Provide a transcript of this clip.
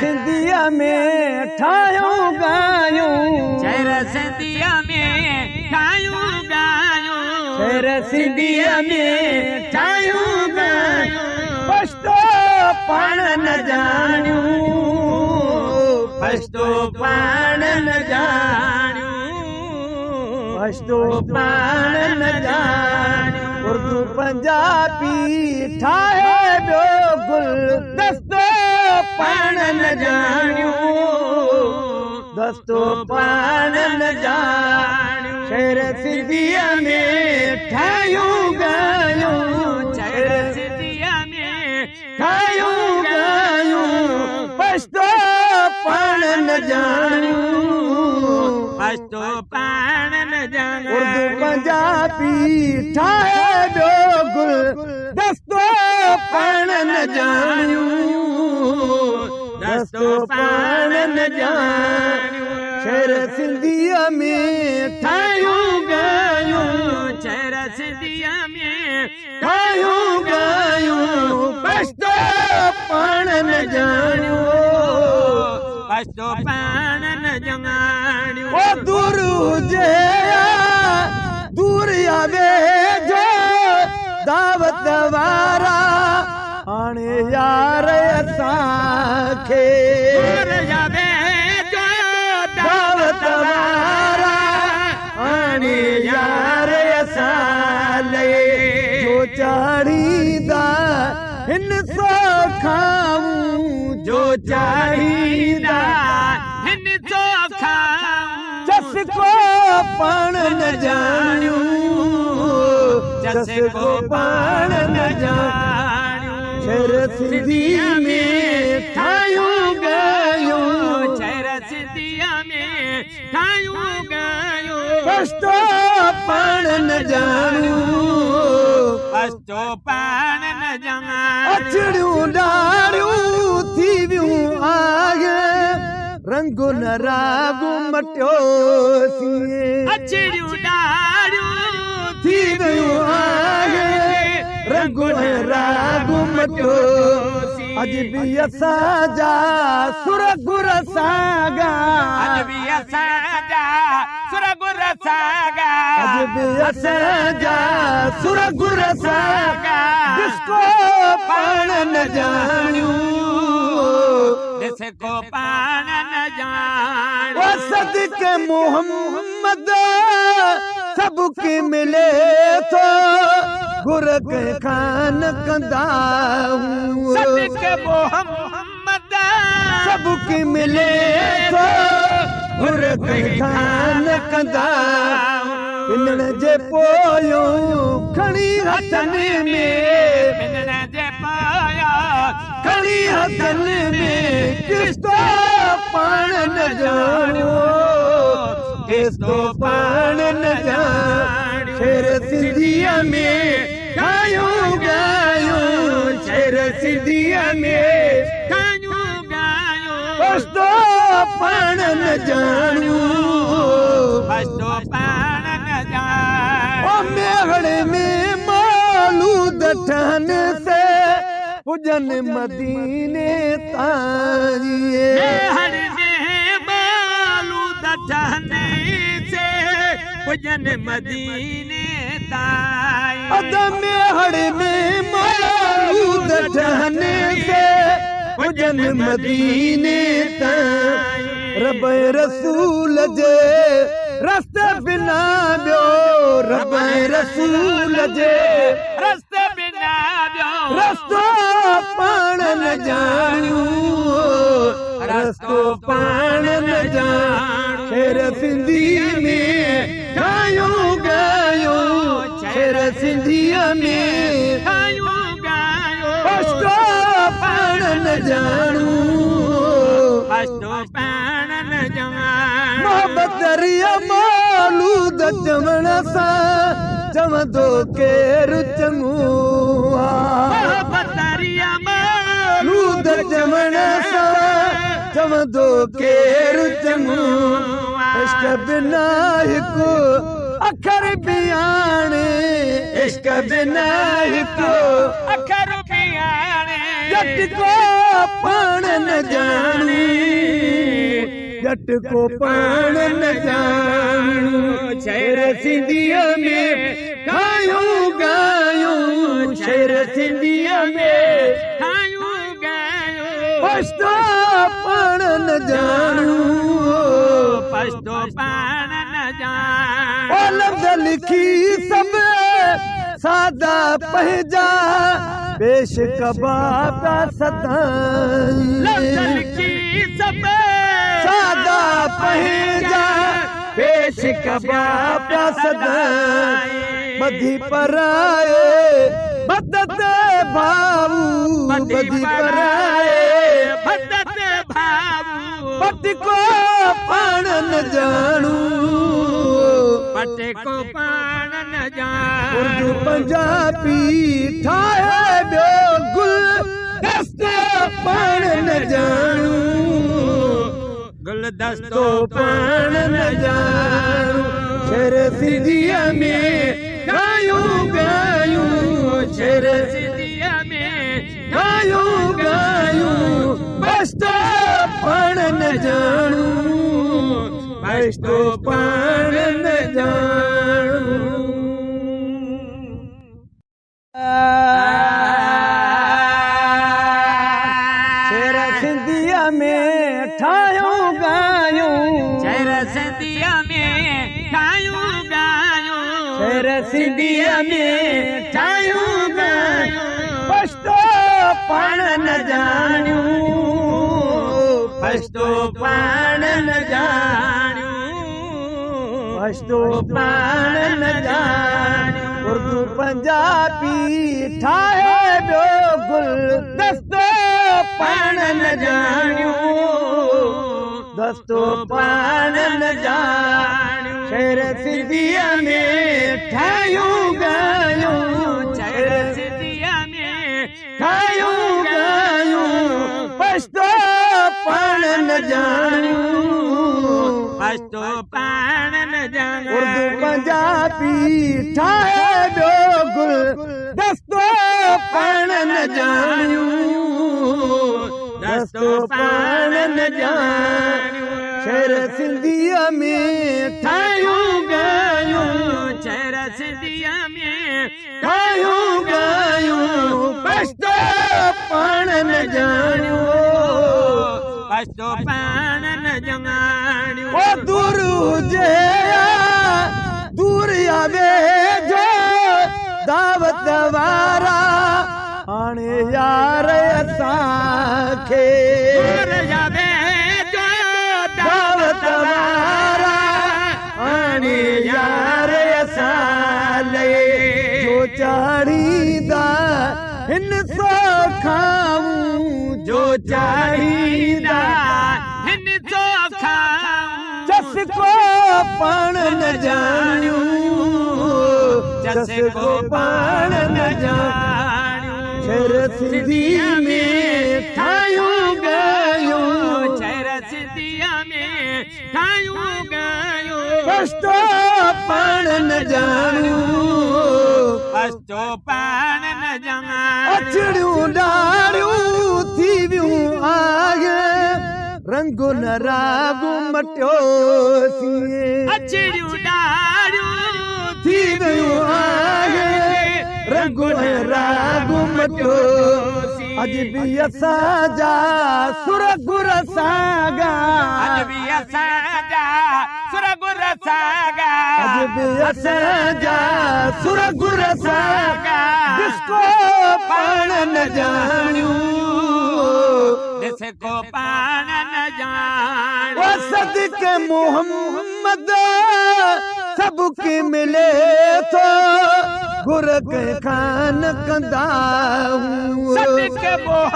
सिंधीअ में ठाहियूं ॻायूं शहर सिंधीअ में ठाहियूं ॻायूं शहर सिंधीअ में ठाहियूं ॻायूं पछतो पाण न ॼाणियूं पछतो पाण न ॼाणियूं पछतो पाण न ॼाणियूं उर्दू पंजाबी ठाहे ॿियो गुलदस्तो पाण न ॼाणियूं दस्तो पाण न ॼाणियूं शहर सिंधीअ में ठाहियूं ॻायूं शहर सिंधीअ में ठाहियूं ॻायूं पछतो पाण न ॼाणियूं पछतो पाण न ॼाणियूं उर्दू पंजाबी ठाहे ॿियो गुलदस्तो पाण न ॼाणियूं दस्तो पाण न ॼाणियूं शहर सिंधीअ में ठाहियूं ॻायूं शहर सिंधीअ में ठाहियूं ॻायूं पछतो पाण न ॼाणियूं पछतो पाण न ॼाणियूं ओ दूर हुजे दूर या वेझो दावत वारा हाणे यार असांखे दावत वारा हाणे यार असां लाइ जो चाढ़ींदा हिन सो खाऊं जो चाढ़ींदा हिन सो खाऊं चस्को पाण न ॼाणियूं चस्को पाण न ॼाणियूं शहर सिंधीअ में ठाहियूं ॻायूं शहर सिंधीअ में ठाहियूं ॻायूं पछतो पाण न ॼाणियूं पछतो पाण न ॼाणियूं अचड़ियूं ॾाढ़ियूं थी वियूं आगे रंगु न रागु मटियो अचड़ियूं ॾाढ़ियूं थी वियूं आगे रंगु न रागु मटियो अॼ बि असांजा सुर गुर सागा अॼ बि असांजा सुर गुर सागा अॼ बि असांजा सुर गुर सागा डिस्को पाण न ॼाणियूं डिस्को पाण न ॼाणियूं सदिक मोहम्मद सबके मिले तो गुर के खान कंदा सदिक मोहम्मद सबके मिले तो गुर के खान कंदा पिनण जे पोयो खणी हथन में पिनण जे पाया खणी हथन में किस्तो पाण न ॼाणियो किस्तो पाण न ॼाणियो शहर सिंधीअ में ठाहियूं ॻायूं शहर सिंधीअ में ठाहियूं ॻायूं किस्तो पाण न ॼाणियूं पछतो पाण न ॼाणियूं मेहड़ में मालूद ठहन से पुजन मदीने तारिए मेहड़ में मालूद ठहन से पुजन मदीने ताई अद मेहड़ में मालूद ठहन से पुजन मदीने ताई रब रसूल जे रस्ते बिना ॿियो रब रसूल जे रस्ते बिना ॿियो रस्तो पाण न ॼाणियूं रस्तो पाण न ॼाण शहर सिंधीअ में ठाहियूं ॻायूं शहर सिंधीअ में ठाहियूं ॻायूं रस्तो पाण न ॼाणूं पछतो पाण न ॼाणियूं मोहबत रिया मालूद चवण सां चवंदो केरु चङो बतरिया मालूद चवण सां चवंदो केरु चङो इश्क बिना हिकु अखर बियाणे इश्क बिना हिकु अखर बियाणे जट को पाण न जानी जट को पाण न जानी शेर सिंधिया में ठायूं गायूं शेर सिंधिया में ठायूं गायूं पछतो पाण न जानू पछतो पाण न जान ओ लफ्ज़ लिखी सब सादा पंहिंजा पेश कबाब का सदाई लफ्ज़ लिखी सब सादा पंहिंजा पेश कबाब का सदाई बधी पराए बदत भाऊ बधी पराए बदत भाऊ पट को पाण न जानू पट को पाण न जान उर्दू पंजाबी ठाहे ॿियो गुल दस्तो पाण न जानू गुलदस्तो पाण न जानू शेर सिंधिया में ठायूं गायूं शेर सिंधिया में ठायूं गायूं बस्तो पाण न जानू बस्तो पाण न जानू शेर सिंधिया में ठायूं गायूं शेर सिंधिया में ठायूं गायूं शेर सिंधिया में ठायूं गायूं बस्तो पाण न जानू बस्तो पाण न जानू बस्तो पाण न जानू उर्दू पंजाबी ठाहे ॿियो गुल दस्तो पाण न जानू दस्तो पाण न जानू शेर सिंधिया में ठायूं गायूं शेर सिंधिया में ठायूं गायूं बस्तो पाण न जानू बस्तो पाण न जान उर्दू पंजाबी ठाहे ॿियो गुल दस्तो पाण न जानू दस्तो पाण न जानू शेर सिंधिया में ठायूं गायूं शेर सिंधिया में ठायूं गायूं बस्तो पाण न जानू बस्तो पाण न जानियो ओ दूर हुजे दूर आवे जो दावत वारा हाणे यार असांखे दूर जावे जो दावत वारा हाणे यार असां जो चाढ़ींदा हिन सो खाऊं जो चाढ़ींदा हिन सो खाऊं जस को पाण न जानू जस को पाण न जानू शेर सिंधिया में ठायूं गायूं शेर सिंधिया में ठायूं गायूं बस्तो पाण न जानू बस्तो पाण न जानियो अचड़ियूं ॾाढ़ियूं थी वियूं आगे रंगो न रागो मटियो सीए अचड़ियूं ॾाढ़ियूं थी वियूं आगे रंगो न रागो मटियो अॼ बि असांजा सुर गुर सागा अॼ बि असांजा सुर गुर सागा अॼ बि असांजा सुर गुर सागा जिसको पाण न जानू जिसको पाण न जान सदिक मोहम्मद सबके मिले तो गुर के खान कंदा हूँ सदिक मोहम्मद